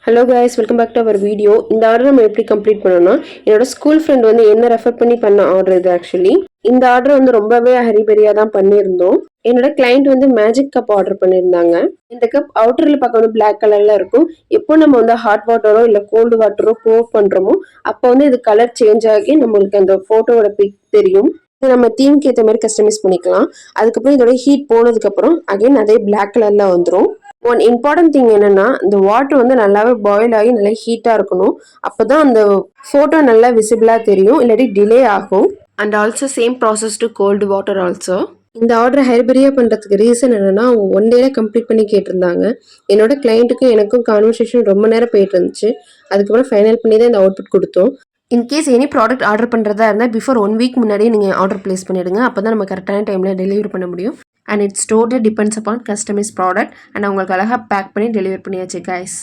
Hello guys, welcome back to our video. இந்த order நம்ம எப்படி கம்ப்ளீட் பண்ணோம்னா, என்னோட ஸ்கூல் ஃப்ரெண்ட் வந்து என்ன ரெஃபர் பண்ணி பண்ண ஆர்டர் இது. ஆக்சுவலி இந்த ஆர்டர் வந்து ரொம்பவே ஹரிபரியா தான் பண்ணியிருந்தோம். என்னோட கிளைண்ட் வந்து மேஜிக் கப் ஆர்டர் பண்ணியிருந்தாங்க. இந்த கப் அவுட்டர்ல பார்க்க வந்து பிளாக் கலர்ல இருக்கும். எப்போ நம்ம வந்து ஹாட் வாட்டரோ இல்லை கோல்டு வாட்டரோ போர் பண்றோமோ அப்போ வந்து இது கலர் சேஞ்ச் ஆகி நம்மளுக்கு அந்த போட்டோவோட பிக் தெரியும். நம்ம தீம்க்கு ஏற்ற மாதிரி கஸ்டமைஸ் பண்ணிக்கலாம். அதுக்கப்புறம் இதோட ஹீட் போனதுக்கு அப்புறம் அகைன் அதே பிளாக் கலர்ல வந்துடும். ஒன் இம்பார்ட்டன்ட் திங் என்னன்னா, இந்த வாட்டர் வந்து நல்லாவே பாயில் ஆகி நல்லா ஹீட்டா இருக்கணும். அப்பதான் அந்த போட்டோ நல்லா விசிபிளா தெரியும், இல்லாட்டி டிலே ஆகும். And also same process to cold water also. இந்த ஆர்டர் ஹைபரியா பண்றதுக்கு ரீசன் என்னன்னா, அவங்க ஒன் டேல கம்ப்ளீட் பண்ணி கேட்டிருந்தாங்க. என்னோட கிளைண்ட்டுக்கும் எனக்கும் கான்வர்சேஷன் ரொம்ப நேரம் போயிட்டு இருந்துச்சு. அதுக்கப்புறம் ஃபைனல் பண்ணி தான் இந்த அவுட்புட் கொடுத்தோம். இன்கேஸ் எனி ப்ராடக்ட் ஆர்டர் பண்ணுறதா இருந்தால் பிஃபோர் 1 வீக் முன்னாடியே நீங்கள் ஆர்டர் பிளேஸ் பண்ணிவிடுங்க. அப்போ தான் நம்ம கரெக்டான டைமில் டெலிவரி பண்ண முடியும். And it's total depends upon customise product. And அவங்களுக்கு அழகாக பேக் பண்ணி டெலிவரி பண்ணியாச்சு கைஸ்.